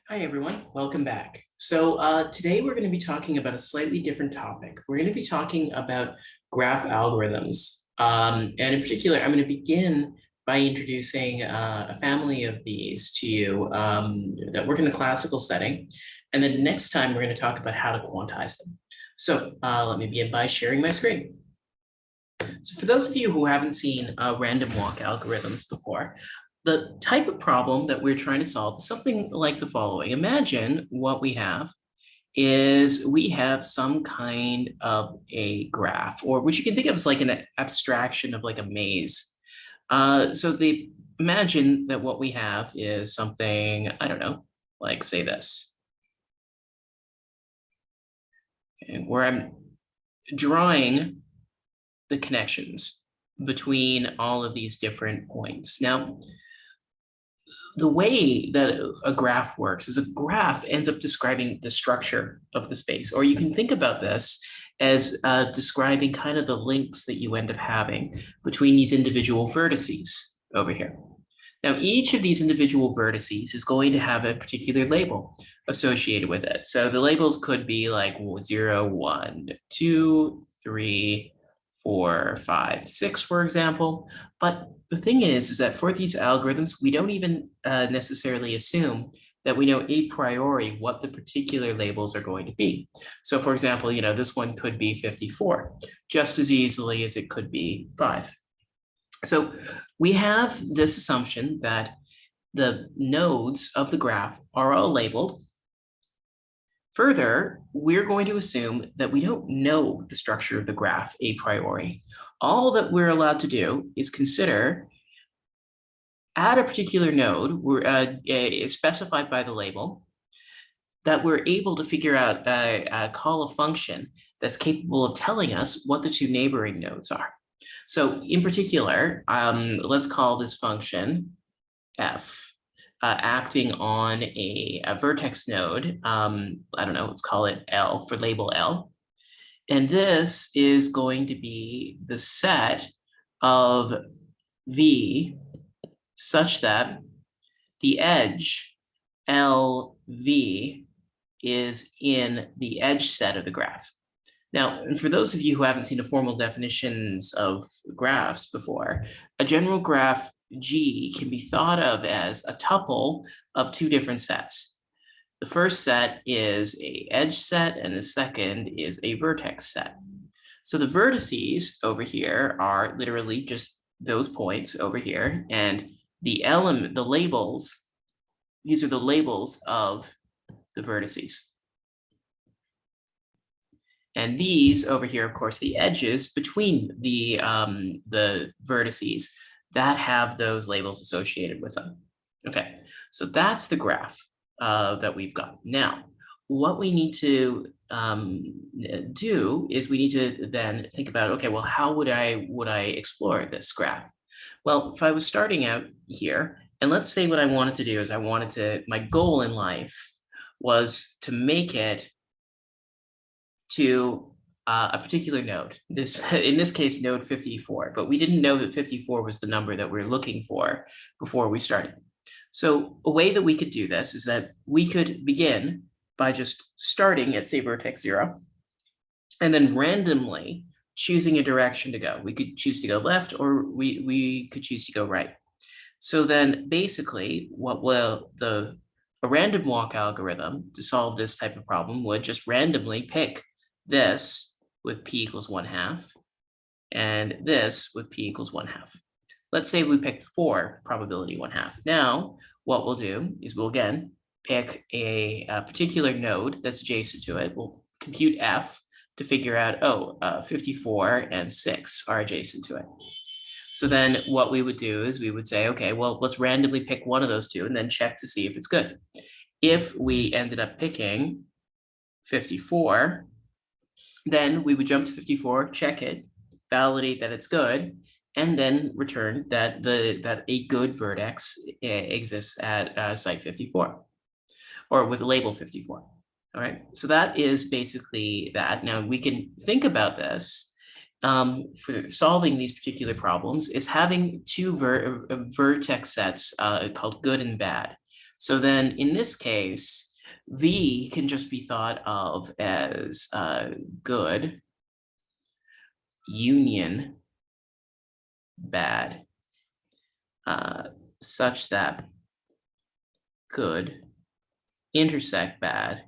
Hi, everyone. Welcome back. Today we're going to be talking about a slightly different topic. We're going to be talking about graph algorithms. And in particular, I'm going to begin by introducing a family of these to you that work in a classical setting. And then next time, we're going to talk about how to quantize them. Let me begin by sharing my screen. So for those of you who haven't seen random walk algorithms before, the type of problem that we're trying to solve is something like the following. Imagine what we have is we have some kind of a graph, or which you can think of as like an abstraction of like a maze. Imagine that what we have is something, I don't know, like say this, okay, where I'm drawing the connections between all of these different points. Now, the way that a graph works is a graph ends up describing the structure of the space, or you can think about this as describing kind of the links that you end up having between these individual vertices over here. Now, each of these individual vertices is going to have a particular label associated with it. So the labels could be like 0, 1, 2, 3, 4, 5, 6, for example. But the thing is that for these algorithms, we don't even necessarily assume that we know a priori what the particular labels are going to be. So for example, this one could be 54, just as easily as it could be 5. So we have this assumption that the nodes of the graph are all labeled. Further, we're going to assume that we don't know the structure of the graph a priori. All that we're allowed to do is consider at a particular node, we're specified by the label, that we're able to figure out, call a function that's capable of telling us what the two neighboring nodes are. So in particular, let's call this function f. Acting on a vertex node, I don't know, let's call it L for label L. And this is going to be the set of V such that the edge LV is in the edge set of the graph. Now, and for those of you who haven't seen the formal definitions of graphs before, a general graph G can be thought of as a tuple of two different sets. The first set is an edge set, and the second is a vertex set. So the vertices over here are literally just those points over here, and the labels, these are the labels of the vertices. And these over here, of course, the edges between the vertices that have those labels associated with them. Okay, so that's the graph that we've got. Now, what we need to do is we need to then think about, okay, well, how would I explore this graph? Well, if I was starting out here, and let's say what I wanted to do is my goal in life was to make it to a particular node. In this case, node 54, but we didn't know that 54 was the number that we're looking for before we started. So a way that we could do this is that we could begin by just starting at, say, vertex 0, and then randomly choosing a direction to go. We could choose to go left, or we could choose to go right. So then basically a random walk algorithm to solve this type of problem would just randomly pick this with p equals 1/2 and this with p equals 1/2. Let's say we picked 4, probability 1/2. Now, what we'll do is we'll again pick a particular node that's adjacent to it. We'll compute f to figure out, 54 and 6 are adjacent to it. So then what we would do is we would say, okay, well, let's randomly pick one of those two and then check to see if it's good. If we ended up picking 54, then we would jump to 54, check it, validate that it's good, and then return that a good vertex exists at site 54, or with label 54. All right, so that is basically that. Now we can think about this for solving these particular problems is having two vertex sets called good and bad. So then in this case, V can just be thought of as good union bad, such that good intersect bad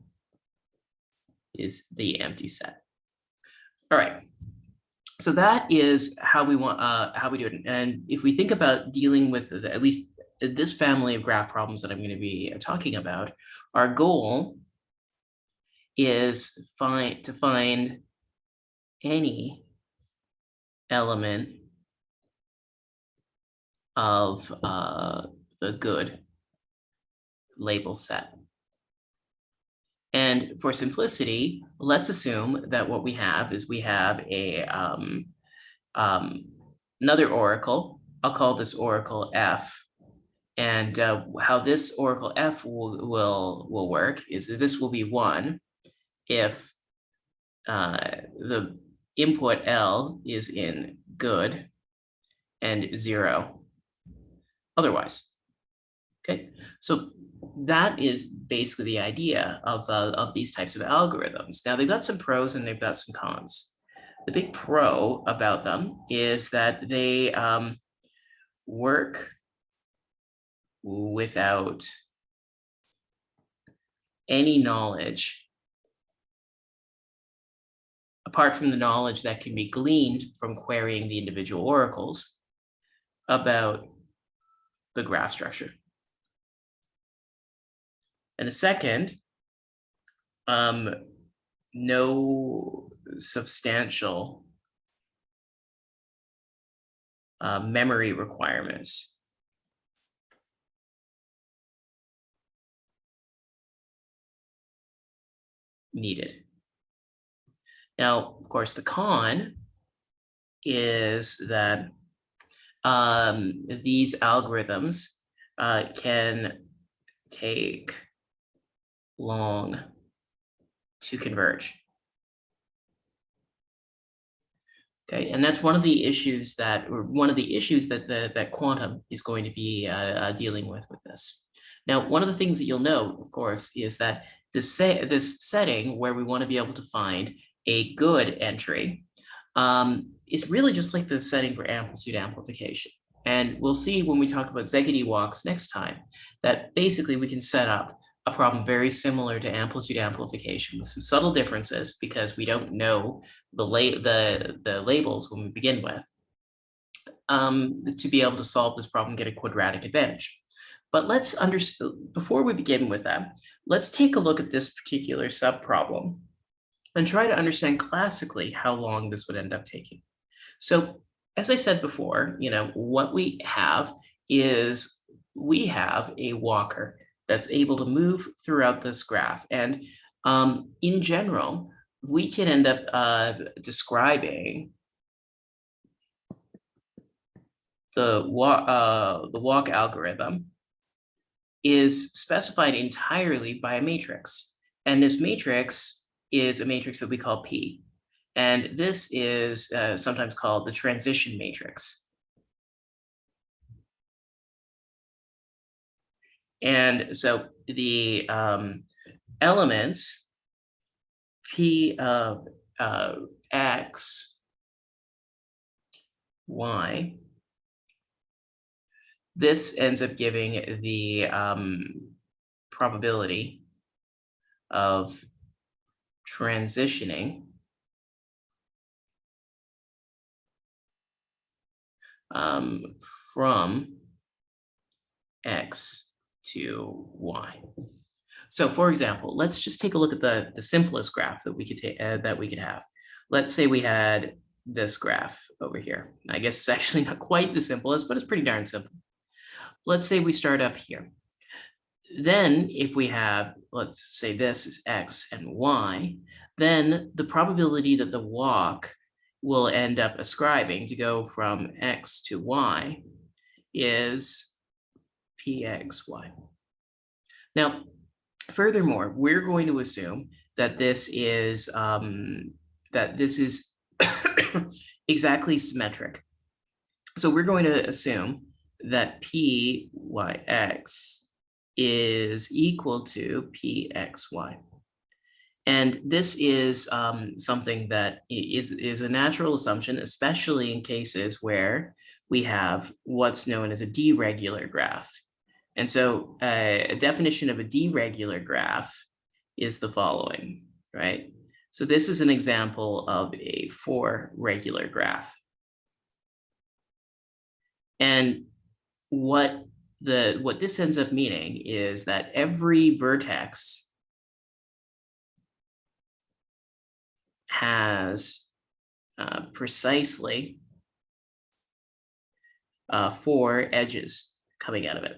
is the empty set. All right. So that is how we do it. And if we think about dealing with at least this family of graph problems that I'm going to be talking about, our goal is to find any element of the good label set. And for simplicity, let's assume that what we have is we have a another oracle. I'll call this oracle F. And how this oracle F will work is that this will be 1 if the input L is in good and 0 otherwise. Okay, so that is basically the idea of these types of algorithms. Now, they've got some pros and they've got some cons. The big pro about them is that they work without any knowledge apart from the knowledge that can be gleaned from querying the individual oracles about the graph structure. And the second, no substantial memory requirements needed. Now, of course, the con is that these algorithms can take long to converge. Okay, and that's one of the issues that that quantum is going to be dealing with this. Now, one of the things that you'll note, of course, is that this setting where we want to be able to find a good entry is really just like the setting for amplitude amplification. And we'll see when we talk about Szegedy walks next time that basically we can set up a problem very similar to amplitude amplification with some subtle differences because we don't know the labels when we begin with to be able to solve this problem, get a quadratic advantage. But let's before we begin with that, let's take a look at this particular subproblem and try to understand classically how long this would end up taking. So as I said before, what we have is we have a walker that's able to move throughout this graph. And in general, we can end up describing the walk algorithm is specified entirely by a matrix. And this matrix is a matrix that we call P. And this is sometimes called the transition matrix. And so the elements P of X, Y, this ends up giving the probability of transitioning from X to Y. So for example, let's just take a look at the simplest graph that we could have. Let's say we had this graph over here. I guess it's actually not quite the simplest, but it's pretty darn simple. Let's say we start up here. Then if we have, let's say this is X and Y, then the probability that the walk will end up ascribing to go from X to Y is PXY. Now, furthermore, we're going to assume that this is exactly symmetric. So we're going to assume that PYX is equal to pxy. And this is something that is a natural assumption, especially in cases where we have what's known as a deregular graph. And so a definition of a deregular graph is the following, right? So this is an example of a four-regular graph. And what this ends up meaning is that every vertex has precisely 4 edges coming out of it.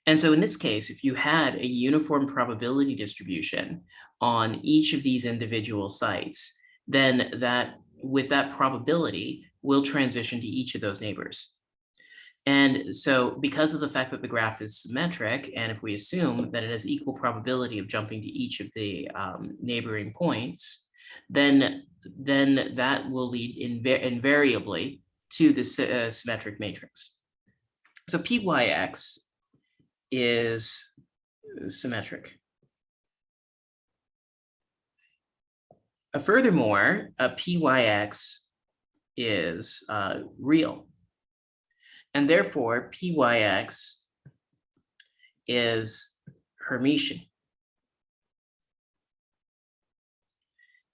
And so in this case, if you had a uniform probability distribution on each of these individual sites, then with that probability will transition to each of those neighbors. And so because of the fact that the graph is symmetric, and if we assume that it has equal probability of jumping to each of the neighboring points, then that will lead invariably to the symmetric matrix. So PYX is symmetric. Furthermore, PYX is real. And therefore, PYX is Hermitian.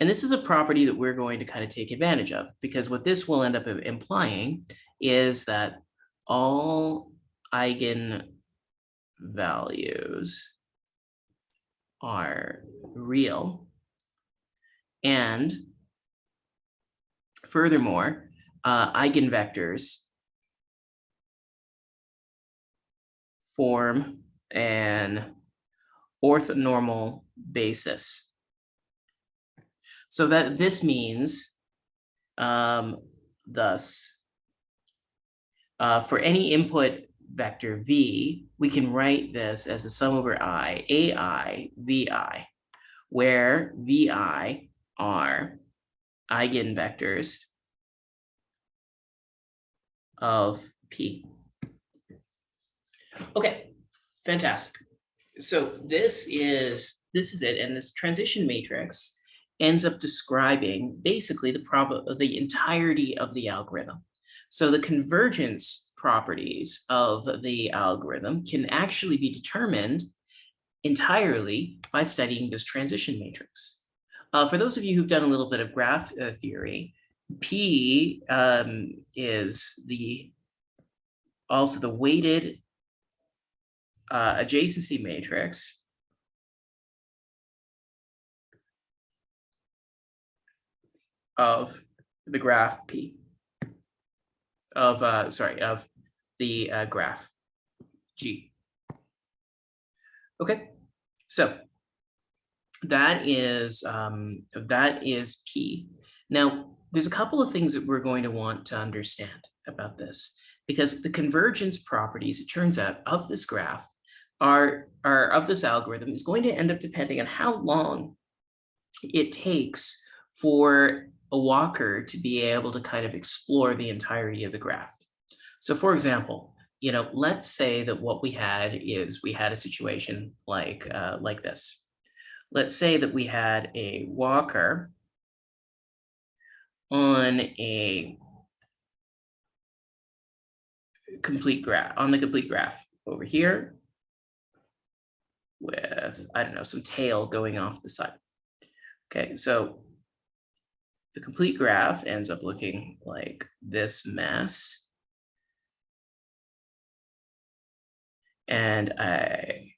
And this is a property that we're going to kind of take advantage of, because what this will end up implying is that all eigenvalues are real. And furthermore, eigenvectors form an orthonormal basis. So that this means, thus, for any input vector v, we can write this as a sum over I, ai, vi, where vi are eigenvectors of P. Okay, fantastic. So this is it, and this transition matrix ends up describing basically the entirety of the algorithm. So the convergence properties of the algorithm can actually be determined entirely by studying this transition matrix. For those of you who've done a little bit of graph theory, P is also the weighted adjacency matrix of the graph P, of the graph G. Okay, so that is P. Now, there's a couple of things that we're going to want to understand about this, because the convergence properties, it turns out, of this graph are of this algorithm is going to end up depending on how long it takes for a walker to be able to kind of explore the entirety of the graph. So for example, let's say that what we had a situation like this. Let's say that we had a walker on a complete graph, over here with, I don't know, some tail going off the side. Okay, so the complete graph ends up looking like this mess. And I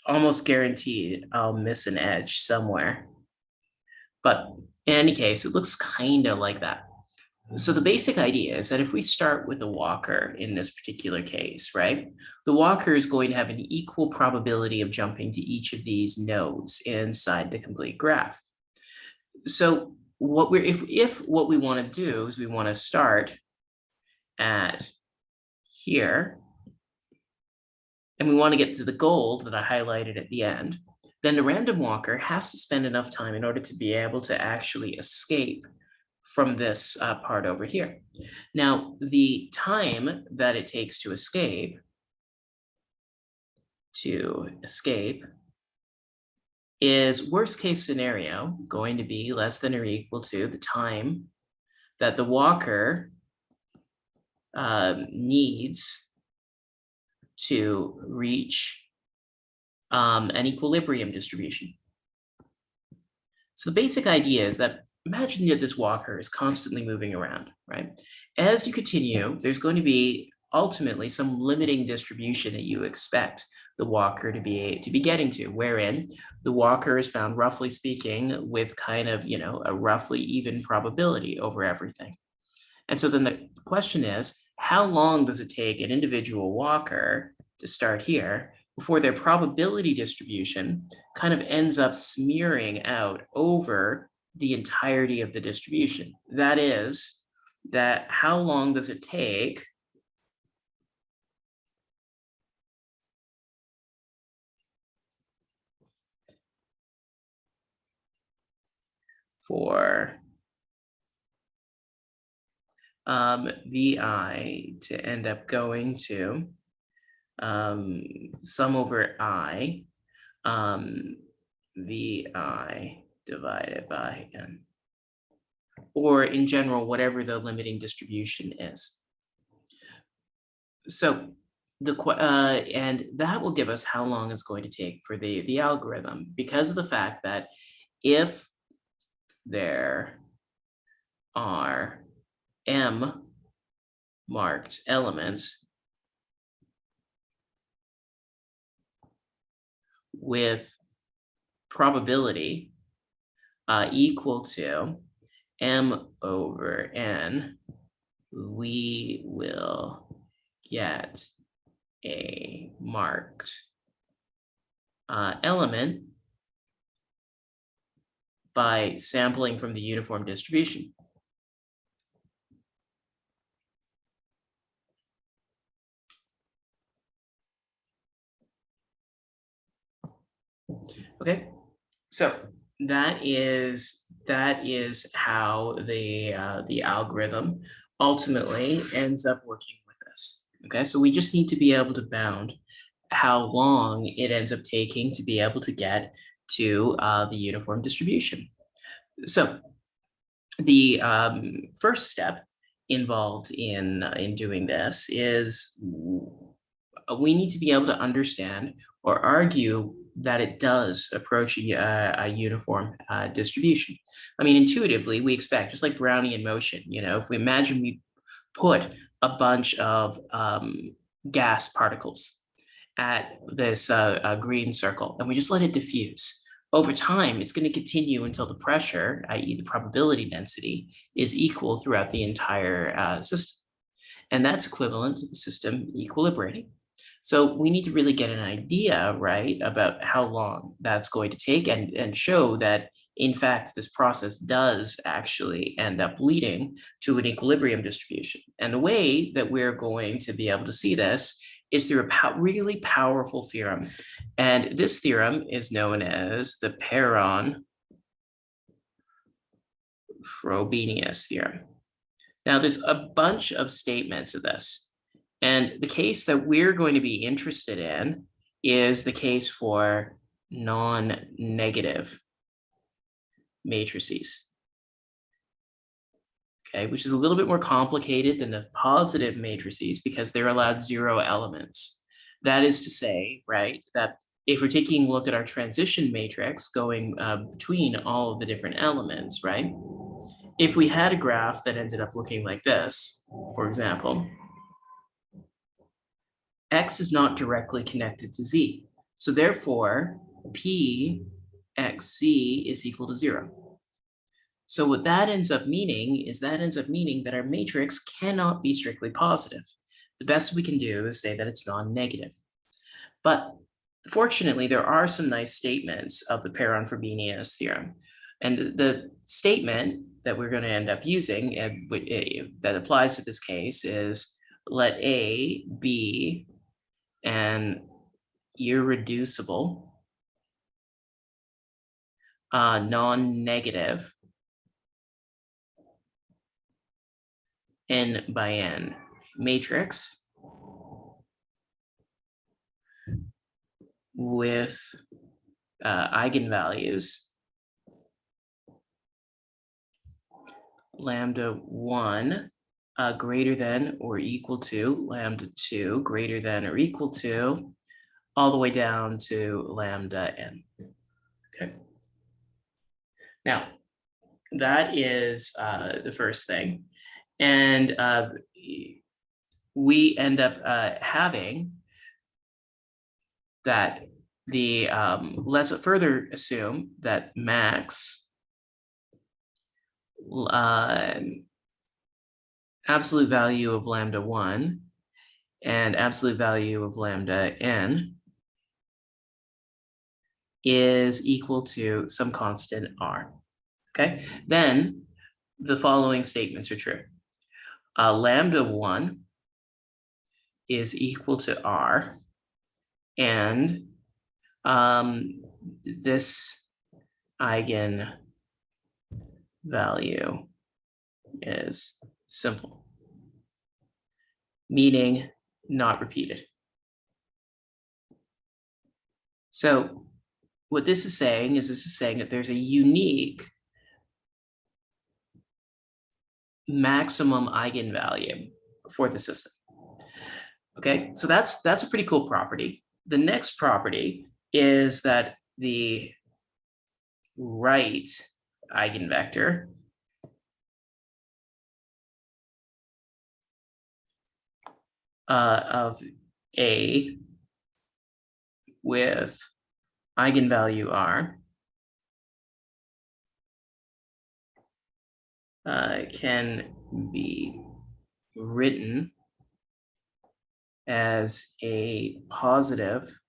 almost guaranteed I'll miss an edge somewhere. But in any case, it looks kind of like that. So the basic idea is that if we start with a walker in this particular case, right, the walker is going to have an equal probability of jumping to each of these nodes inside the complete graph. So if what we want to do is we want to start at here, and we want to get to the goal that I highlighted at the end, then the random walker has to spend enough time in order to be able to actually escape from this part over here. Now, the time that it takes to escape to escape is worst case scenario going to be less than or equal to the time that the walker needs to reach an equilibrium distribution. So the basic idea is that imagine that this walker is constantly moving around, right? As you continue, there's going to be ultimately some limiting distribution that you expect the walker to be getting to, wherein the walker is found, roughly speaking, with kind of, a roughly even probability over everything. And so then the question is, how long does it take an individual walker to start here before their probability distribution kind of ends up smearing out over the entirety of the distribution? That is, that how long does it take for VI to end up going to sum over I, VI divided by N, or in general, whatever the limiting distribution is. So and that will give us how long it's going to take for the algorithm, because of the fact that if there are M marked elements with probability equal to M over N, we will get a marked element by sampling from the uniform distribution. Okay, so that is how the algorithm ultimately ends up working with us. Okay, so we just need to be able to bound how long it ends up taking to be able to get to the uniform distribution. So the first step involved in doing this is we need to be able to understand or argue that it does approach a uniform distribution. I mean, intuitively, we expect, just like Brownian motion, if we imagine we put a bunch of gas particles at this green circle and we just let it diffuse. Over time, it's going to continue until the pressure, i.e. the probability density, is equal throughout the entire system. And that's equivalent to the system equilibrating. So we need to really get an idea, right, about how long that's going to take and show that, in fact, this process does actually end up leading to an equilibrium distribution. And the way that we're going to be able to see this is through a really powerful theorem. And this theorem is known as the Perron-Frobenius theorem. Now, there's a bunch of statements of this. And the case that we're going to be interested in is the case for non-negative matrices. Okay, which is a little bit more complicated than the positive matrices because they're allowed 0 elements. That is to say, right, that if we're taking a look at our transition matrix going between all of the different elements, right, if we had a graph that ended up looking like this, for example, X is not directly connected to Z. So therefore, P XZ is equal to 0. So what that ends up meaning is that our matrix cannot be strictly positive. The best we can do is say that it's non-negative. But fortunately, there are some nice statements of the Perron-Frobenius theorem. And the statement that we're going to end up using that applies to this case is let A be an irreducible non-negative n by n matrix with eigenvalues lambda 1 greater than or equal to lambda 2 greater than or equal to all the way down to lambda n. Okay. Now, that is the first thing. And we end up having that let's further assume that max absolute value of lambda 1 and absolute value of lambda n is equal to some constant r. Okay, then the following statements are true. Lambda 1 is equal to r, and this eigenvalue is simple, meaning not repeated. So what this is saying is that there's a unique maximum eigenvalue for the system. Okay, so that's a pretty cool property. The next property is that the right eigenvector of A with eigenvalue r can be written as a positive,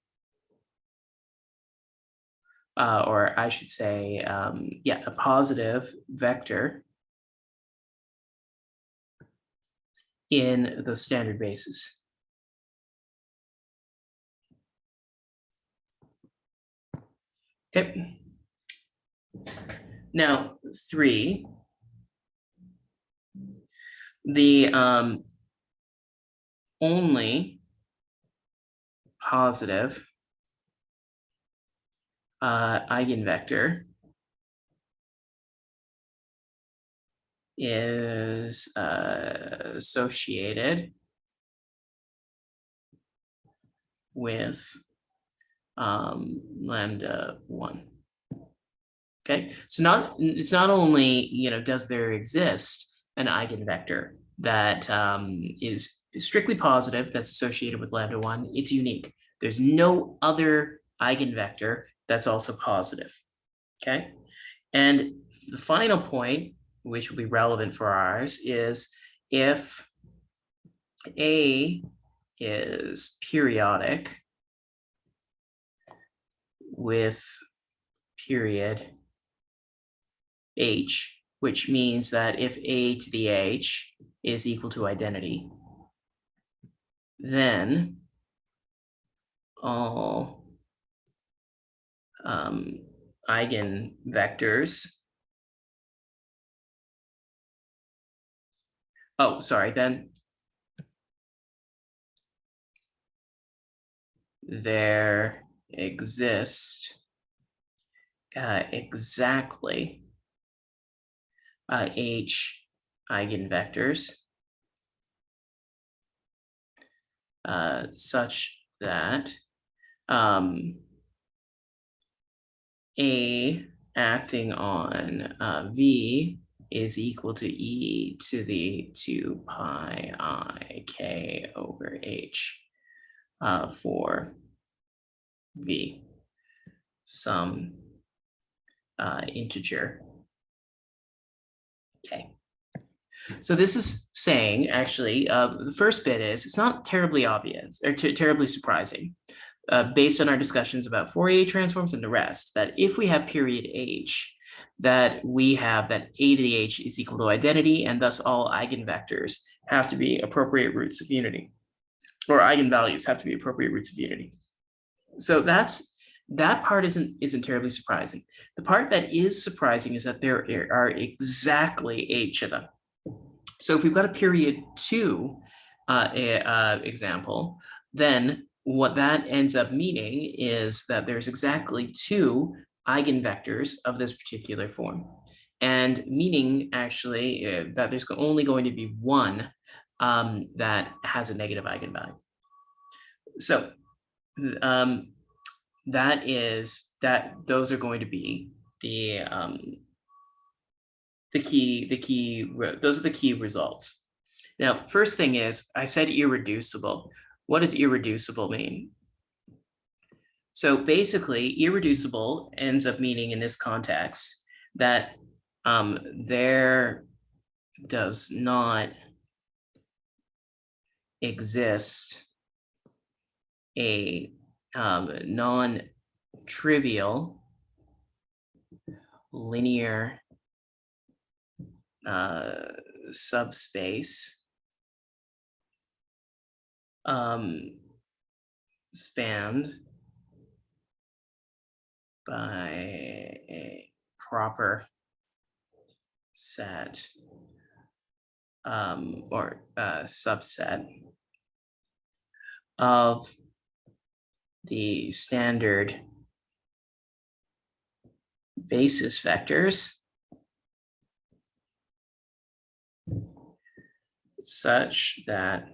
or I should say, a positive vector in the standard basis. Okay. Now, 3, the only positive eigenvector is associated with lambda 1. Okay, so it's not only, does there exist an eigenvector that is strictly positive that's associated with lambda 1, it's unique. There's no other eigenvector that's also positive. Okay, and the final point, which will be relevant for ours, is if A is periodic with period h, which means that if A to the h is equal to identity, then all eigenvectors, then there exist exactly h eigenvectors such that A acting on V is equal to e to the 2 pi I k over h for V, some integer. Okay. So this is saying, actually, the first bit is, it's not terribly obvious or terribly surprising, based on our discussions about Fourier transforms and the rest, that if we have period h, that we have that A to the h is equal to identity, and thus all eigenvectors have to be appropriate roots of unity, or eigenvalues have to be appropriate roots of unity. So that part isn't terribly surprising. The part that is surprising is that there are exactly h of them. So if we've got a period 2 example, then what that ends up meaning is that there's exactly two eigenvectors of this particular form, and meaning actually that there's only going to be one that has a negative eigenvalue. So those are going to be those are the key results. Now, first thing is, I said irreducible. What does irreducible mean? So basically, irreducible ends up meaning in this context that there does not exist a non-trivial linear subspace spanned by a proper set or subset of the standard basis vectors such that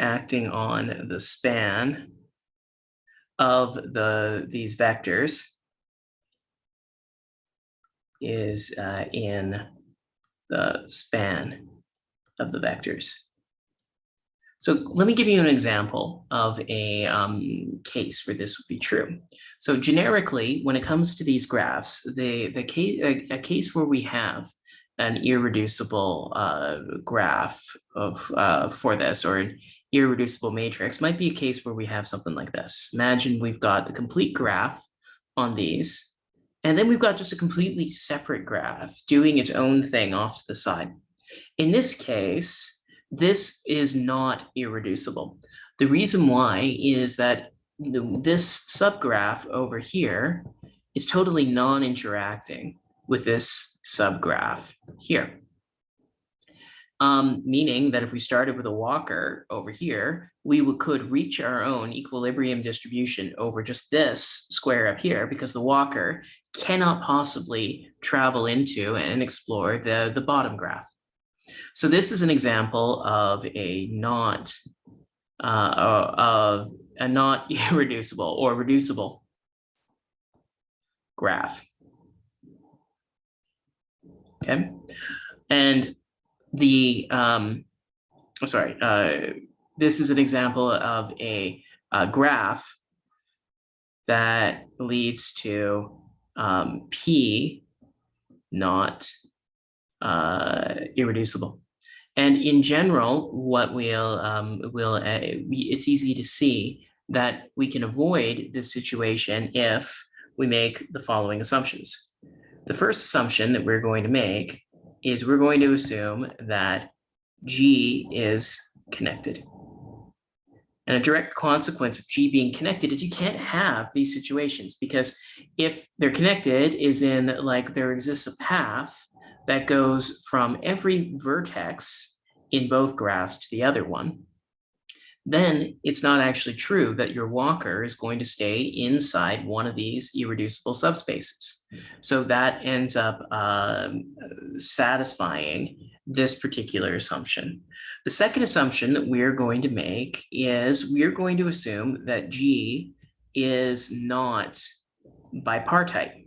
acting on the span of these vectors is in the span of the vectors. So let me give you an example of a case where this would be true. So generically, when it comes to these graphs, a case where we have an irreducible graph of for this, or an irreducible matrix, might be a case where we have something like this. Imagine we've got the complete graph on these, and then we've got just a completely separate graph doing its own thing off to the side. In this case, this is not irreducible. The reason why is that this subgraph over here is totally non-interacting with this subgraph here. Meaning that if we started with a walker over here, we could reach our own equilibrium distribution over just this square up here, because the walker cannot possibly travel into and explore the bottom graph. So this is an example of a not irreducible or reducible graph. Okay, and this is an example of a graph that leads to P not irreducible. And in general, what it's easy to see that we can avoid this situation if we make the following assumptions. The first assumption that we're going to make is we're going to assume that G is connected. And a direct consequence of G being connected is you can't have these situations, because if they're connected is in like there exists a path that goes from every vertex in both graphs to the other one, then it's not actually true that your walker is going to stay inside one of these irreducible subspaces. So that ends up satisfying this particular assumption. The second assumption that we're going to make is we're going to assume that G is not bipartite.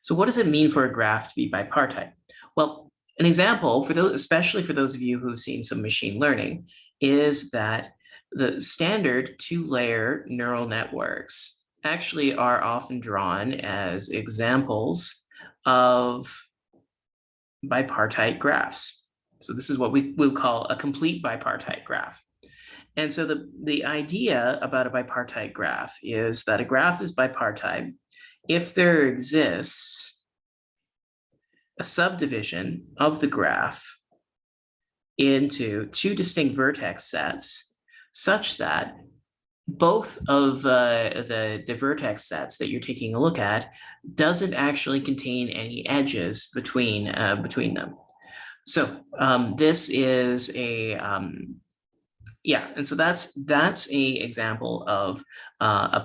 So what does it mean for a graph to be bipartite? Well, an example for those, especially for those of you who've seen some machine learning, is that the standard two-layer neural networks actually are often drawn as examples of bipartite graphs. So this is what we will call a complete bipartite graph. And so the idea about a bipartite graph is that a graph is bipartite if there exists a subdivision of the graph into two distinct vertex sets such that both of the vertex sets that you're taking a look at doesn't actually contain any edges between them. So this is a yeah, and so that's a example of a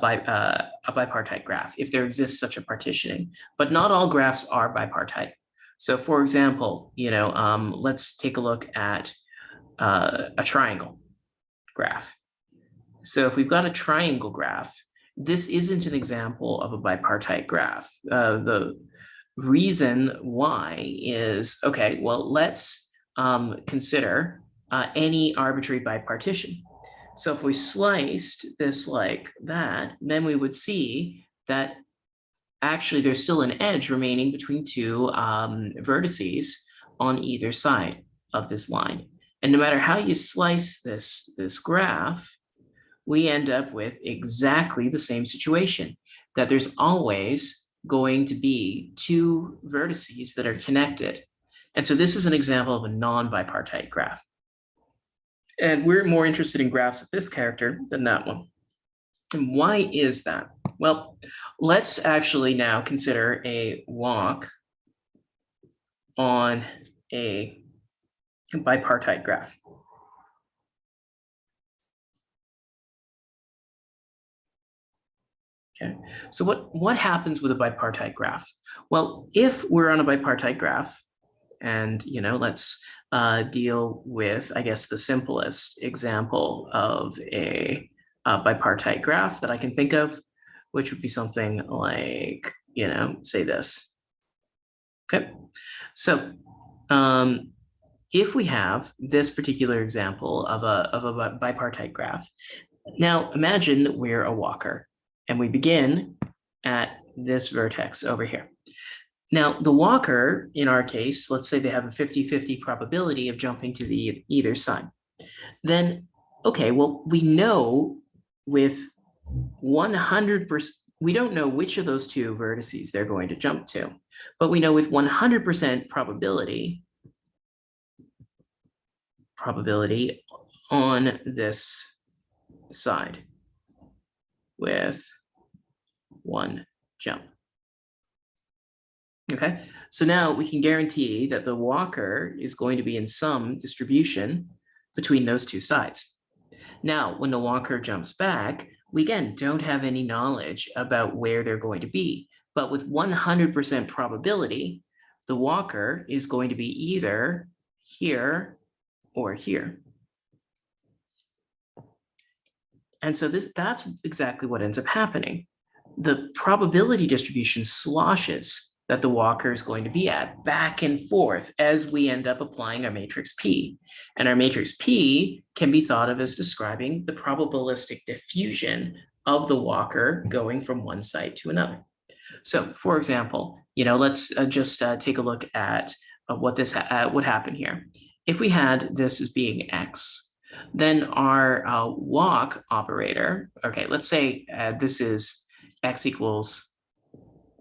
bipartite graph, if there exists such a partitioning. But not all graphs are bipartite. So, for example, let's take a look at a triangle graph. So, if we've got a triangle graph, this isn't an example of a bipartite graph. The reason why is, okay, well, let's consider any arbitrary bipartition. So if we sliced this like that, then we would see that actually there's still an edge remaining between two vertices on either side of this line. And no matter how you slice this graph, we end up with exactly the same situation, that there's always going to be two vertices that are connected. And so this is an example of a non-bipartite graph. And we're more interested in graphs of this character than that one. And why is that? Well, let's actually now consider a walk on a bipartite graph. Okay, so what happens with a bipartite graph? Well, if we're on a bipartite graph, and let's deal with, I guess, the simplest example of a bipartite graph that I can think of, which would be something like, say this. Okay, so if we have this particular example of a bipartite graph, now imagine that we're a walker and we begin at this vertex over here. Now, the walker, in our case, let's say they have a 50-50 probability of jumping to the either side. Then, okay, well, we know with 100%, we don't know which of those two vertices they're going to jump to, but we know with 100% probability on this side with one jump. Okay, so now we can guarantee that the walker is going to be in some distribution between those two sides. Now, when the walker jumps back, we again don't have any knowledge about where they're going to be, but with 100% probability, the walker is going to be either here or here. And so that's exactly what ends up happening. The probability distribution sloshes that the walker is going to be at back and forth as we end up applying our matrix P. And our matrix P can be thought of as describing the probabilistic diffusion of the walker going from one side to another. So, for example, let's just take a look at what would happen here. If we had this as being X, then our walk operator, okay, let's say this is X equals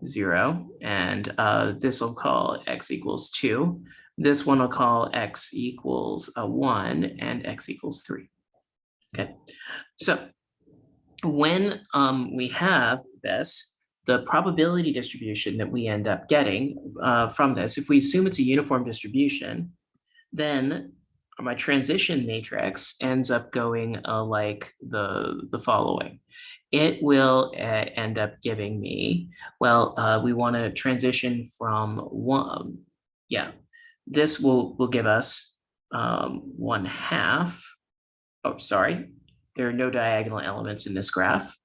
0, and this will call X equals 2. This one will call X equals 1, and X equals 3. Okay, so when we have this, the probability distribution that we end up getting from this, if we assume it's a uniform distribution, then my transition matrix ends up going like the following. It will end up giving me, well, we want to transition from one, this will give us 1/2. Oh, sorry, there are no diagonal elements in this graph.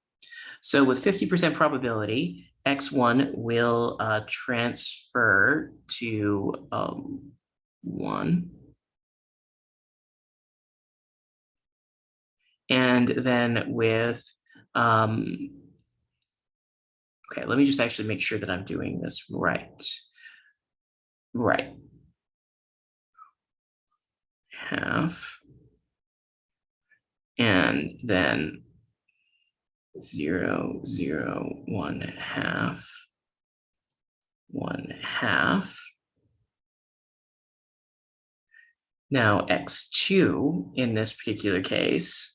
So with 50% probability, X1 will transfer to 1. And then with, okay, let me just actually make sure that I'm doing this right. Right. 1/2. And then 0, 0, 1/2, 1/2. Now, X2 in this particular case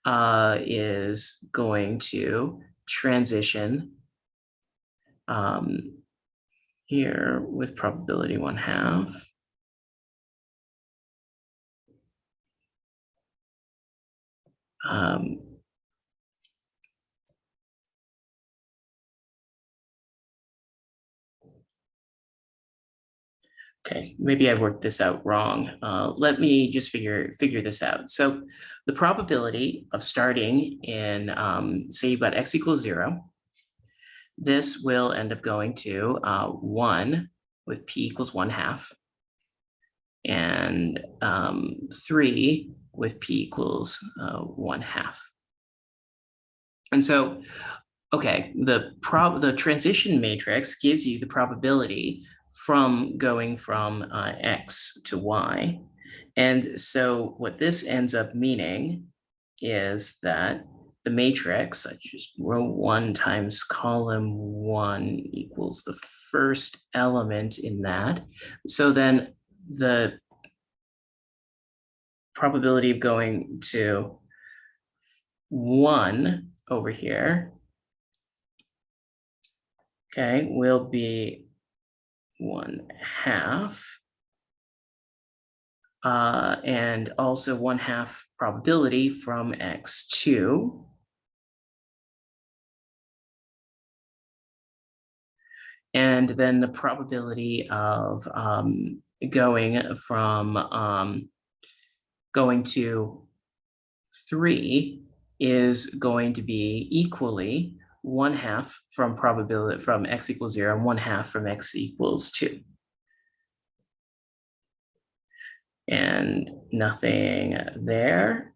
is going to transition here with probability 1/2. Okay, maybe I worked this out wrong. Let me just figure this out. So the probability of starting in, say you've got x equals 0, this will end up going to 1 with p equals 1/2, and 3 with p equals 1/2. And so, okay, the transition matrix gives you the probability from going from x to y. And so what this ends up meaning is that the matrix, I just row 1 times column 1 equals the first element in that. So then the probability of going to 1 over here, okay, will be 1/2. And also 1/2 probability from x2. And then the probability of going from going to 3 is going to be equally 1/2 from probability from x equals 0 and 1/2 from x equals 2. And nothing there.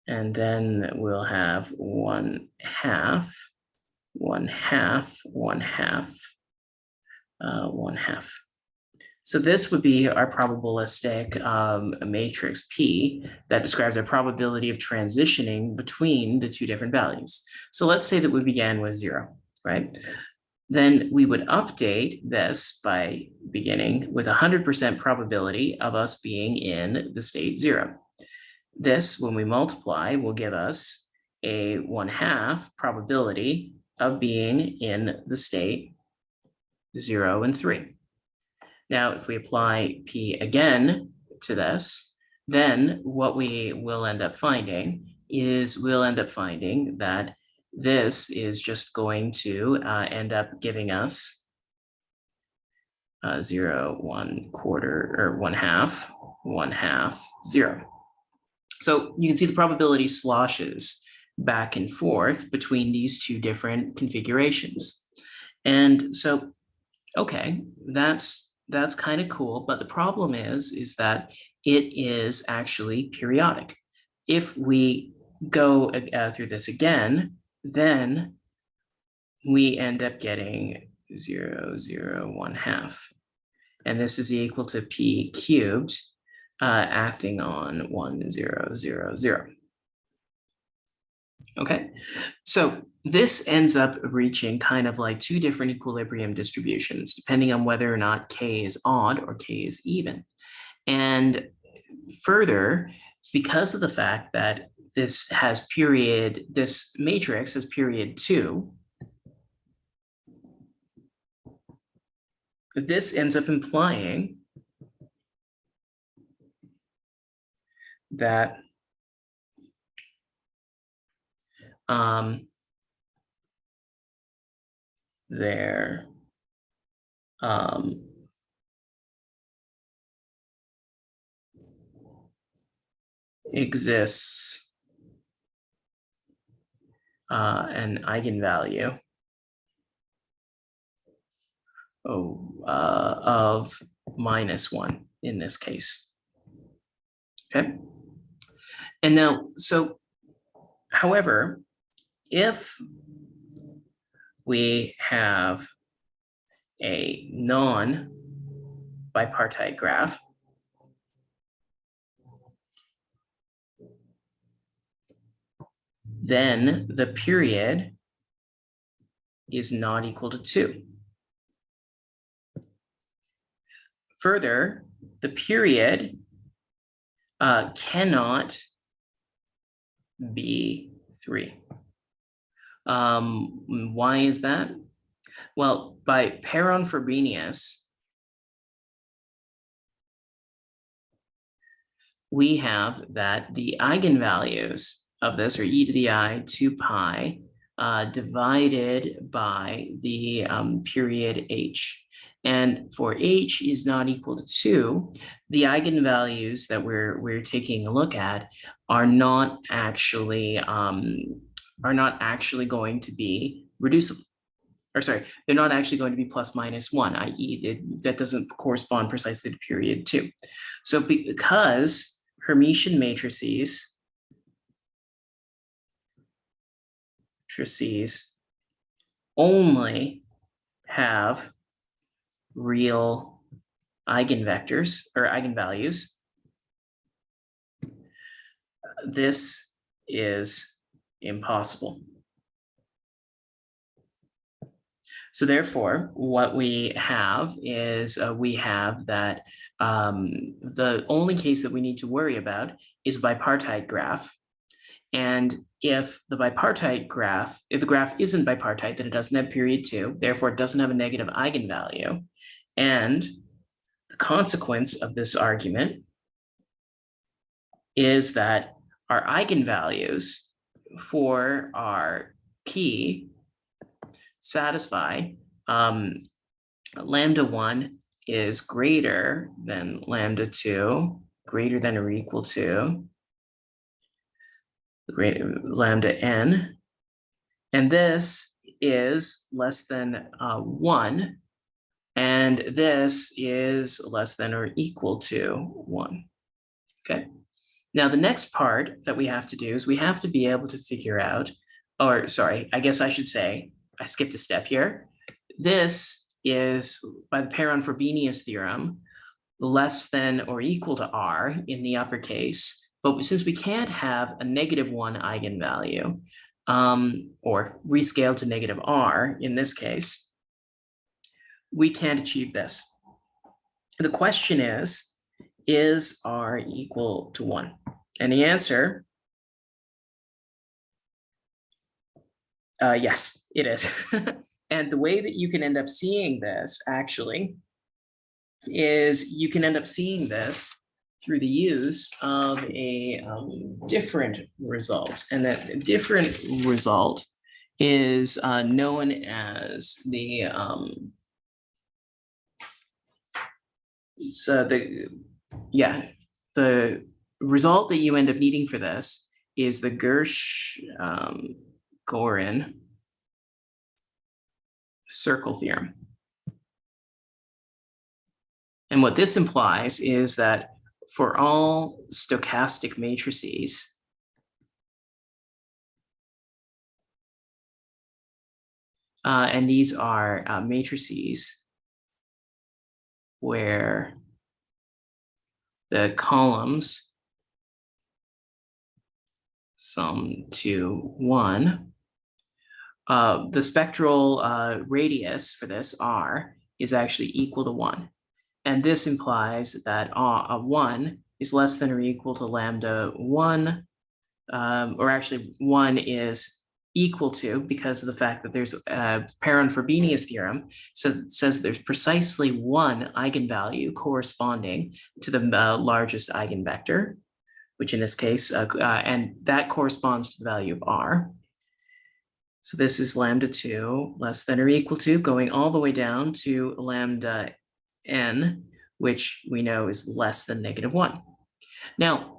And then we'll have 1/2, 1/2, 1/2, 1/2. So this would be our probabilistic matrix P that describes our probability of transitioning between the two different values. So let's say that we began with 0, right? Then we would update this by beginning with 100% probability of us being in the state 0. This, when we multiply, will give us a 1/2 probability of being in the state 0 and 3. Now, if we apply P again to this, then what we will end up finding is that this is just going to end up giving us 0, 1/4, or 1/2, 1/2, 0. So you can see the probability sloshes back and forth between these two different configurations. And so, okay, that's kind of cool, but the problem is that it is actually periodic. If we go through this again, then we end up getting 0, 0, 1/2. And this is equal to p cubed acting on 1, 0, 0, 0. Okay, so this ends up reaching kind of like two different equilibrium distributions, depending on whether or not k is odd or k is even. And further, because of the fact that this matrix has period 2, this ends up implying that there exists an eigenvalue of -1 in this case. Okay. And now, so, however, if we have a non-bipartite graph, then the period is not equal to 2. Further, the period cannot be 3. Why is that? Well, by Perron-Frobenius, we have that the eigenvalues of this are e to the I 2 pi divided by the period h. And for h is not equal to 2, the eigenvalues that we're taking a look at are not actually going to be reducible. Or sorry, they're not actually going to be plus minus 1, i.e. that doesn't correspond precisely to period 2. So because Hermitian matrices only have real eigenvectors or eigenvalues, this is impossible. So therefore, what we have is we have that the only case that we need to worry about is a bipartite graph. And if the graph isn't bipartite, then it doesn't have period 2, therefore it doesn't have a negative eigenvalue. And the consequence of this argument is that our eigenvalues for our P satisfy lambda 1 is greater than lambda 2, greater than or equal to lambda n, and this is less than 1, and this is less than or equal to 1. Okay. Now the next part that we have to do is we have to be able to figure out, or sorry, I guess I should say, I skipped a step here. This is, by the Perron-Frobenius theorem, less than or equal to r in the uppercase. But since we can't have a negative 1 eigenvalue, or rescale to negative r in this case, we can't achieve this. The question is r equal to 1? And the answer, yes, it is. And the way that you can end up seeing this actually is you can end up seeing this through the use of a different result. And that different result is known as the the result that you end up needing for this is the Gersh-Gorin circle theorem. And what this implies is that for all stochastic matrices, and these are matrices where the columns sum to 1, the spectral radius for this r is actually equal to 1. And this implies that 1 is less than or equal to lambda 1, or actually 1 is equal to, because of the fact that there's a Perron-Frobenius theorem, so it says there's precisely 1 eigenvalue corresponding to the largest eigenvector, which in this case, and that corresponds to the value of r. So this is lambda 2 less than or equal to, going all the way down to lambda n, which we know is less than negative 1. Now,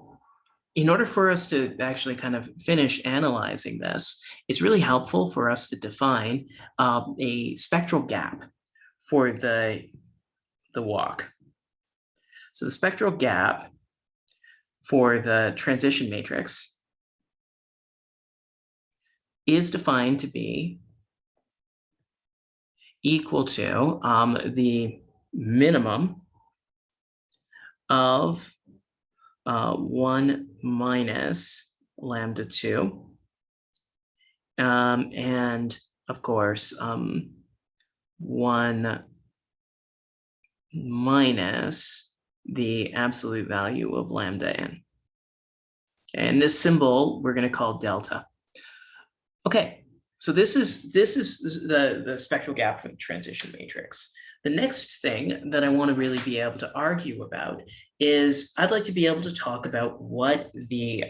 in order for us to actually kind of finish analyzing this, it's really helpful for us to define a spectral gap for the walk. So the spectral gap for the transition matrix is defined to be equal to the minimum of 1 minus lambda 2, and of course 1 minus the absolute value of lambda n. Okay, and this symbol we're going to call delta. Okay, so this is the spectral gap for the transition matrix. the next thing that I want to really be able to argue about is I'd like to be able to talk about what the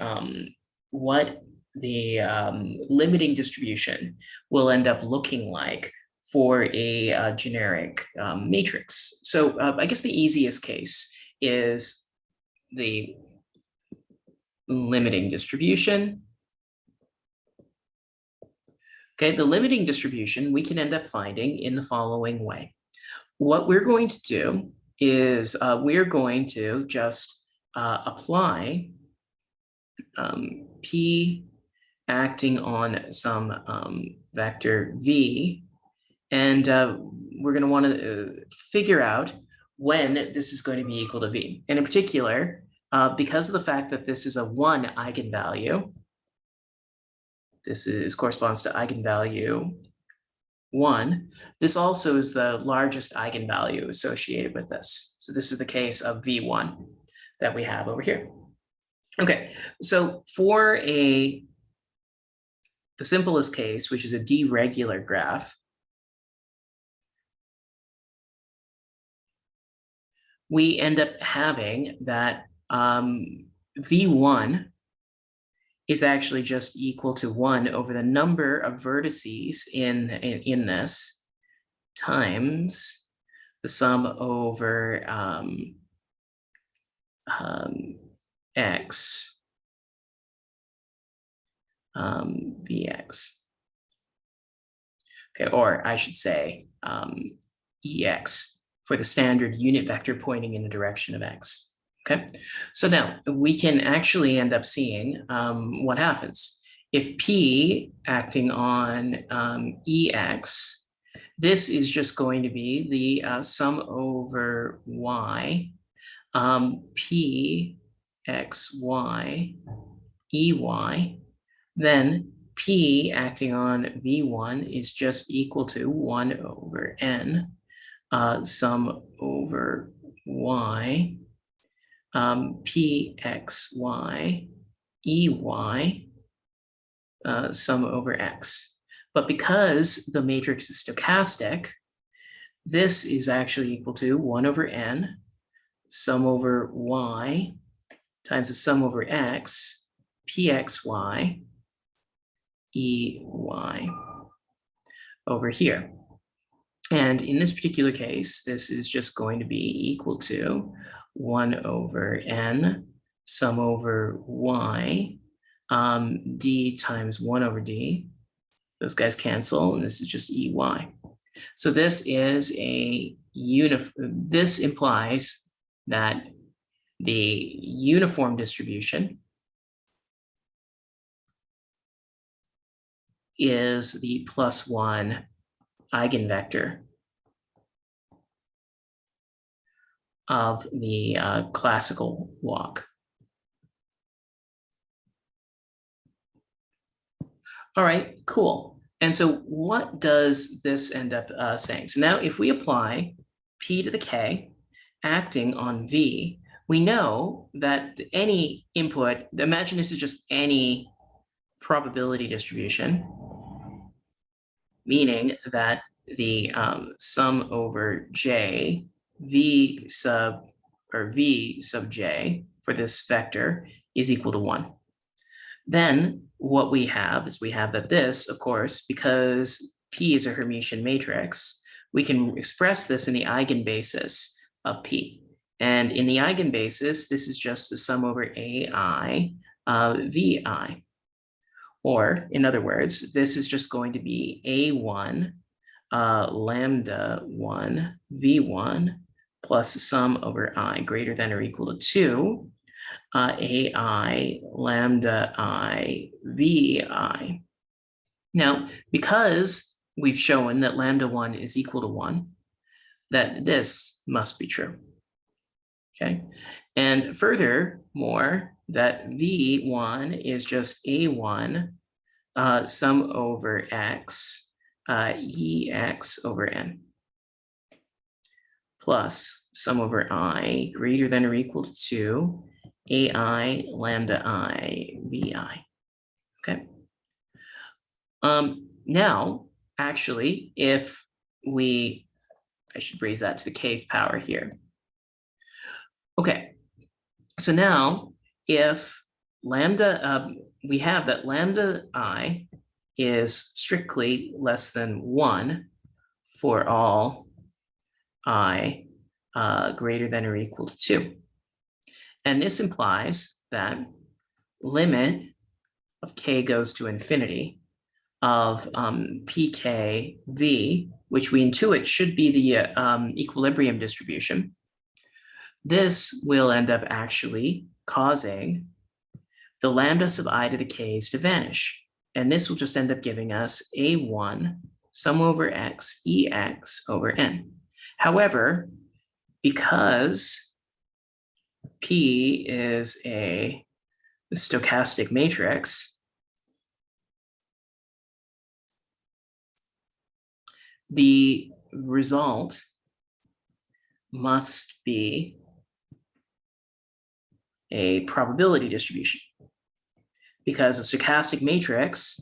limiting distribution will end up looking like for a generic matrix. So I guess the easiest case is the limiting distribution. Okay, the limiting distribution we can end up finding in the following way. What we're going to do is we're going to just apply P acting on some vector V, and we're going to want to figure out when this is going to be equal to V. And in particular, because of the fact that this is a 1 eigenvalue, this corresponds to eigenvalue 1. This also is the largest eigenvalue associated with this. So this is the case of V1 that we have over here. Okay, so for the simplest case, which is a deregular graph, we end up having that V1 is actually just equal to 1 over the number of vertices in this times the sum over x Vx. Okay, or I should say Ex for the standard unit vector pointing in the direction of x. Okay, so now we can actually end up seeing what happens. If P acting on Ex, this is just going to be the sum over y, P x y Ey, then P acting on V1 is just equal to 1 over n, sum over y, P x y Ey, sum over x. But because the matrix is stochastic, this is actually equal to 1 over n, sum over y, times the sum over x, pxy, Ey over here. And in this particular case, this is just going to be equal to 1 over n, sum over y, d times 1 over d. Those guys cancel, and this is just Ey. So this is this implies that the uniform distribution is the +1 eigenvector of the classical walk. All right, cool. And so what does this end up saying? So now if we apply P to the K acting on V, we know that any input, imagine this is just any probability distribution, meaning that the sum over J, V sub J for this vector is equal to 1. Then what we have is we have that this, of course, because P is a Hermitian matrix, we can express this in the eigenbasis of P. And in the eigenbasis, this is just the sum over AI VI. Or in other words, this is just going to be A1 lambda 1 V1 plus the sum over I greater than or equal to 2 AI lambda I VI. Now, because we've shown that lambda 1 is equal to 1, that this must be true. Okay, and furthermore, that V1 is just A1 sum over x Ex over n plus sum over I greater than or equal to 2 AI lambda I VI. Okay. Now, actually, if we I should raise that to the kth power here. Okay, so now if lambda, we have that lambda I is strictly less than 1 for all I greater than or equal to 2. And this implies that limit of k goes to infinity of pkv, which we intuit should be the equilibrium distribution. This will end up actually causing the lambda sub I to the k's to vanish. And this will just end up giving us a1 sum over x ex over n. However, because P is a stochastic matrix, the result must be a probability distribution, because a stochastic matrix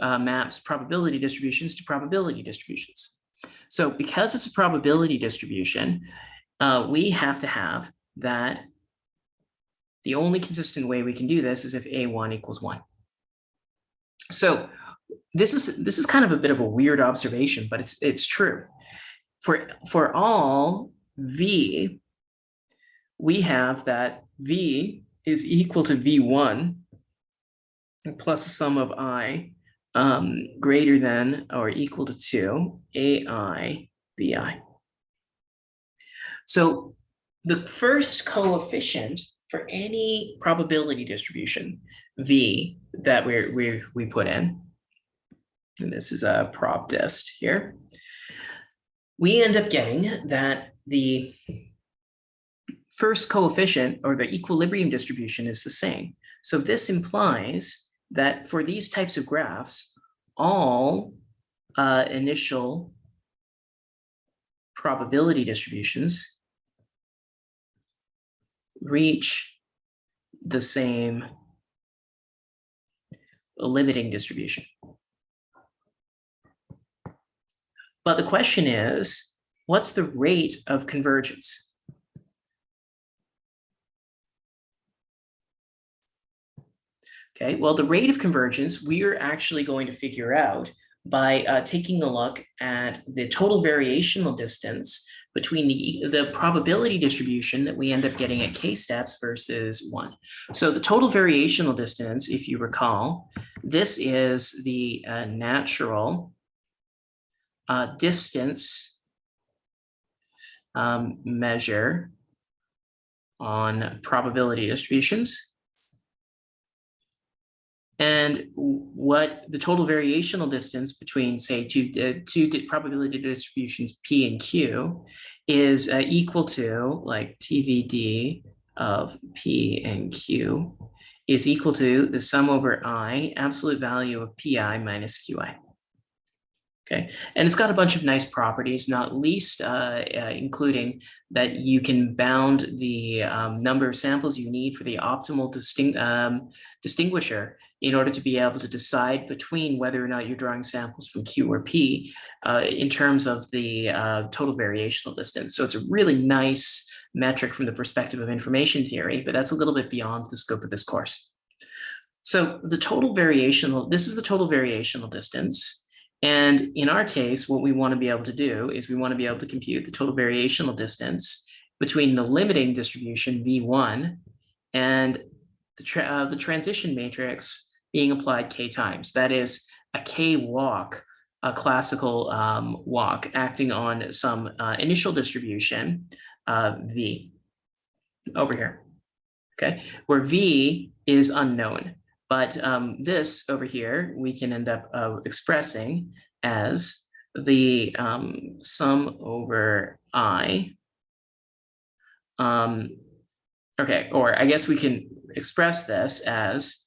maps probability distributions to probability distributions. So because it's a probability distribution, we have to have that the only consistent way we can do this is if A1 equals 1. So this is kind of a bit of a weird observation, but it's true. For all V, we have that V is equal to V1 plus the sum of I greater than or equal to 2 AI VI. So the first coefficient for any probability distribution, V, that we put in, and this is a prob dist here, we end up getting that the first coefficient or the equilibrium distribution is the same. So this implies that for these types of graphs, all initial probability distributions reach the same limiting distribution. But the question is, what's the rate of convergence? Okay, well, the rate of convergence, we are actually going to figure out by taking a look at the total variational distance between the probability distribution that we end up getting at k steps versus 1. So the total variational distance, if you recall, this is the natural distance measure on probability distributions. And what the total variational distance between, say, two probability distributions P and Q is equal to, like, TVD of P and Q is equal to the sum over I, absolute value of PI minus QI. Okay, and it's got a bunch of nice properties, not least including that you can bound the number of samples you need for the optimal distinguisher in order to be able to decide between whether or not you're drawing samples from Q or P in terms of the total variational distance. So it's a really nice metric from the perspective of information theory, but that's a little bit beyond the scope of this course. So the total variational, this is the total variational distance. And in our case, what we want to be able to do is we want to be able to compute the total variational distance between the limiting distribution V1 and the transition matrix being applied k times. That is a k walk, a classical walk acting on some initial distribution V over here, okay, where V is unknown. But this over here, we can end up expressing as the sum over I. Okay, or I guess we can express this as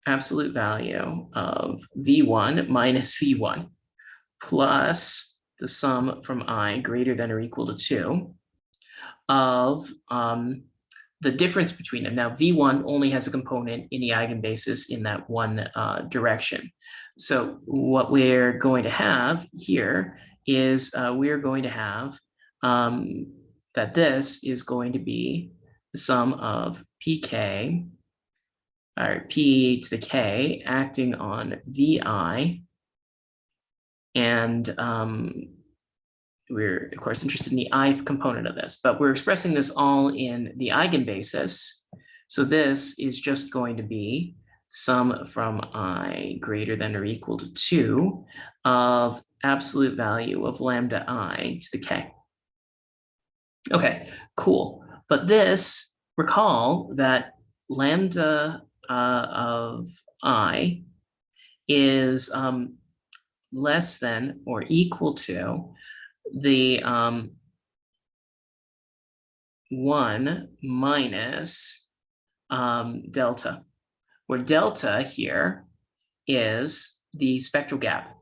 absolute value of V1 minus V1 plus the sum from I greater than or equal to 2 of the difference between them. Now, V1 only has a component in the eigenbasis in that one direction. So what we're going to have here is we're going to have that this is going to be the sum of pk, or p to the k, acting on vi, and we're, of course, interested in the ith component of this, but we're expressing this all in the eigenbasis. So this is just going to be sum from I greater than or equal to 2 of absolute value of lambda I to the k. Okay, cool. But this, recall that lambda of I is less than or equal to the 1 minus delta, where delta here is the spectral gap,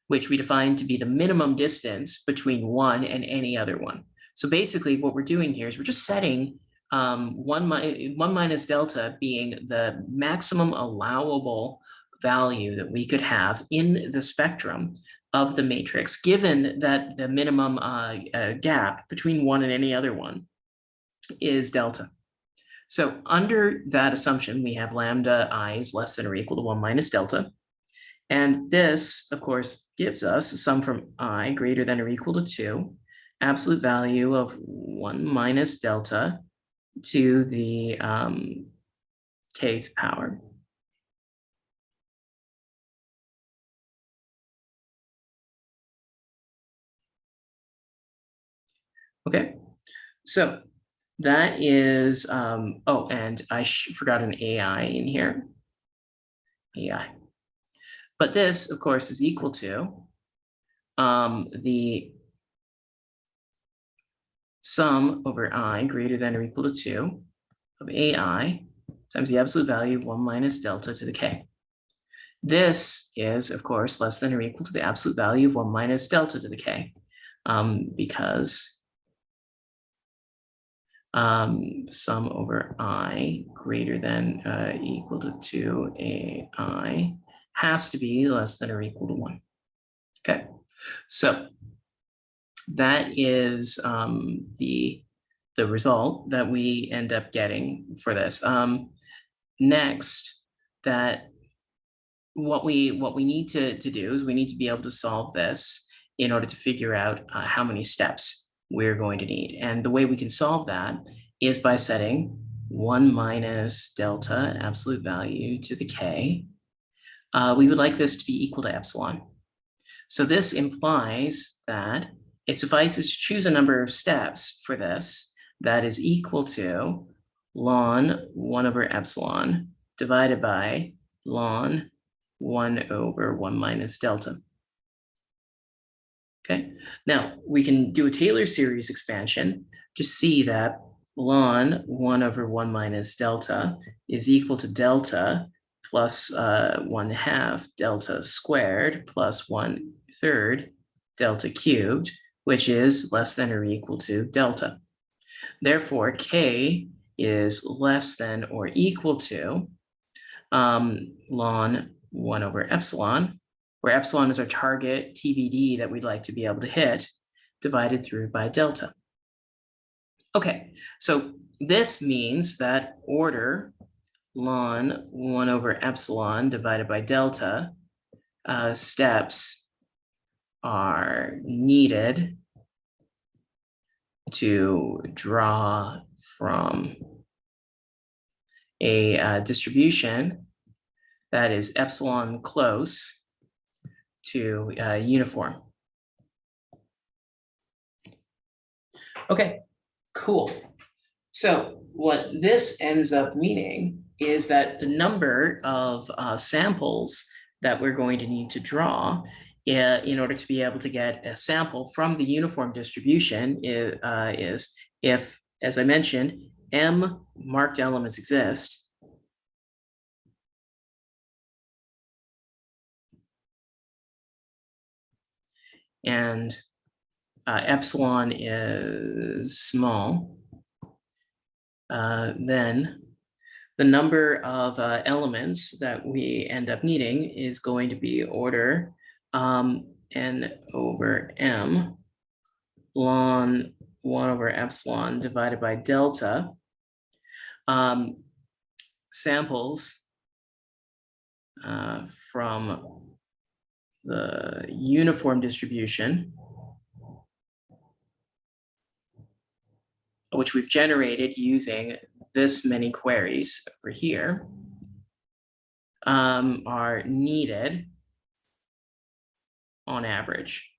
which we define to be the minimum distance between one and any other one. So basically what we're doing here is we're just setting 1 minus delta being the maximum allowable value that we could have in the spectrum of the matrix, given that the minimum gap between one and any other one is delta. So under that assumption, we have lambda I is less than or equal to 1 minus delta. And this, of course, gives us a sum from I greater than or equal to 2, absolute value of 1 minus delta to the kth power. Okay, so that is, oh, and I forgot an AI in here, AI. But this, of course, is equal to the sum over I greater than or equal to 2 of AI times the absolute value of 1 minus delta to the k. This is, of course, less than or equal to the absolute value of 1 minus delta to the k, because sum over I greater than equal to 2 AI has to be less than or equal to 1. Okay, so that is the result that we end up getting for this. Next, that what we need to do is we need to be able to solve this in order to figure out how many steps we're going to need. And the way we can solve that is by setting 1 minus delta absolute value to the k. We would like this to be equal to epsilon. So this implies that it suffices to choose a number of steps for this that is equal to ln 1 over epsilon divided by ln 1 over 1 minus delta. Okay, now we can do a Taylor series expansion to see that ln 1 over 1 minus delta is equal to delta plus 1/2 delta squared plus 1/3 delta cubed, which is less than or equal to delta. Therefore, k is less than or equal to ln 1 over epsilon, where epsilon is our target TBD that we'd like to be able to hit, divided through by delta. Okay, so this means that order ln 1 over epsilon divided by delta steps are needed to draw from a distribution that is epsilon close to uniform. Okay, cool. So what this ends up meaning is that the number of samples that we're going to need to draw in order to be able to get a sample from the uniform distribution is if, as I mentioned, m marked elements exist, and epsilon is small, then the number of elements that we end up needing is going to be order n over m ln 1 over epsilon divided by delta. Samples from the uniform distribution, which we've generated using this many queries over here, are needed on average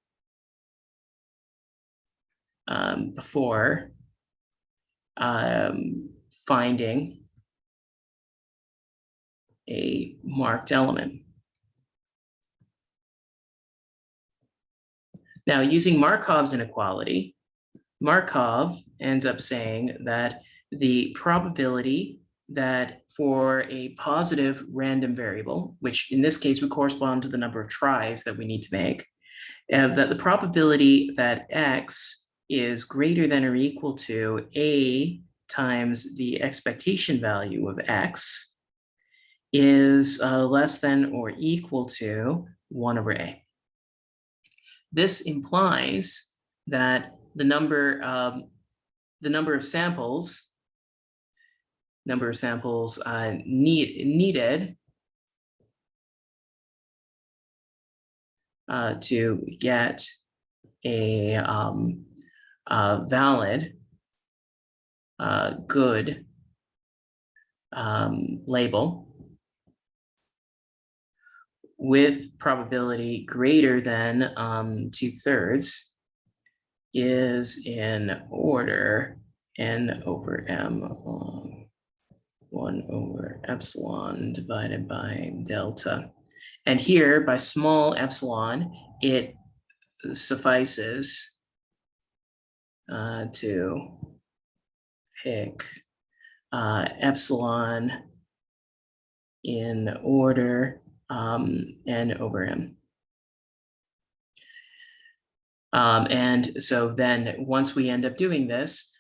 before finding a marked element. Now, using Markov's inequality, Markov ends up saying that the probability that for a positive random variable, which in this case would correspond to the number of tries that we need to make, that the probability that x is greater than or equal to a times the expectation value of x is less than or equal to 1 over a. This implies that the number of samples needed to get a valid good label with probability greater than 2/3 is in order n over m along 1 over epsilon divided by delta. And here, by small epsilon, it suffices to pick epsilon in order n over m. And so then once we end up doing this,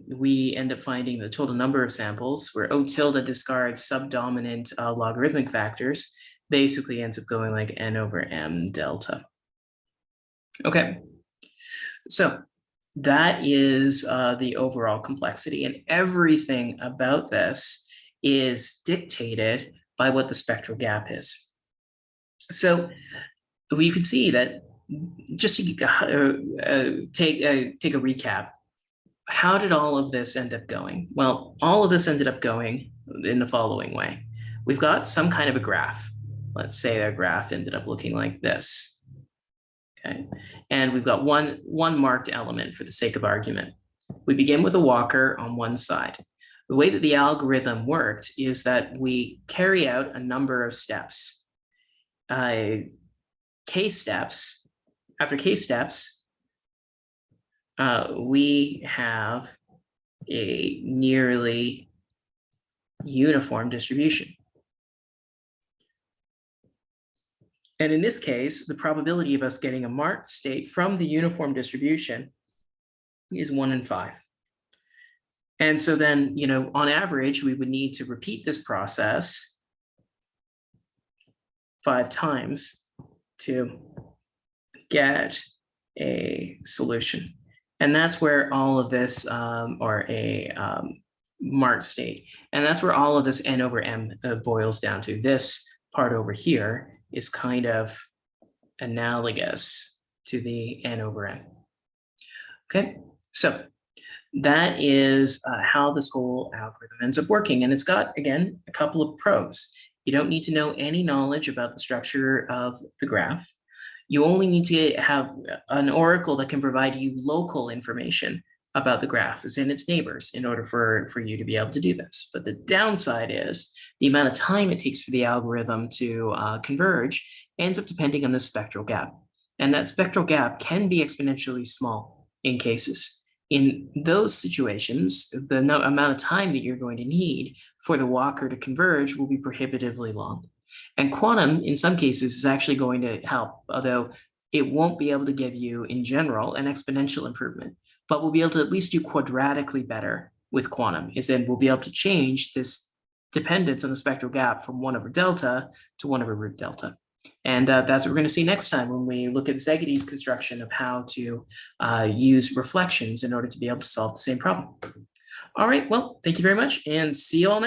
we end up finding the total number of samples where O tilde discards subdominant logarithmic factors, basically ends up going like n over m delta. Okay, so that is the overall complexity, and everything about this is dictated by what the spectral gap is. So you can see that, just to take a recap, how did all of this end up going? Well, all of this ended up going in the following way. We've got some kind of a graph. Let's say our graph ended up looking like this. Okay, and we've got one marked element for the sake of argument. We begin with a walker on one side. The way that the algorithm worked is that we carry out a number of steps. Case steps. After case steps, we have a nearly uniform distribution. And in this case, the probability of us getting a marked state from the uniform distribution is 1 in 5. And so then, on average, we would need to repeat this process 5 times to get a solution. And that's where all of this, or a marked state, and that's where all of this n over m boils down to. This part over here is kind of analogous to the n over m. Okay, so that is how this whole algorithm ends up working. And it's got, again, a couple of pros. You don't need to know any knowledge about the structure of the graph. You only need to have an oracle that can provide you local information about the graph and its neighbors in order for you to be able to do this. But the downside is the amount of time it takes for the algorithm to converge ends up depending on the spectral gap. And that spectral gap can be exponentially small in cases. In those situations, the amount of time that you're going to need for the walker to converge will be prohibitively long. And quantum, in some cases, is actually going to help, although it won't be able to give you, in general, an exponential improvement, but we'll be able to at least do quadratically better with quantum is then we'll be able to change this dependence on the spectral gap from 1/delta to 1/root delta. And that's what we're going to see next time when we look at Zegedy's construction of how to use reflections in order to be able to solve the same problem. All right, well, thank you very much and see you all next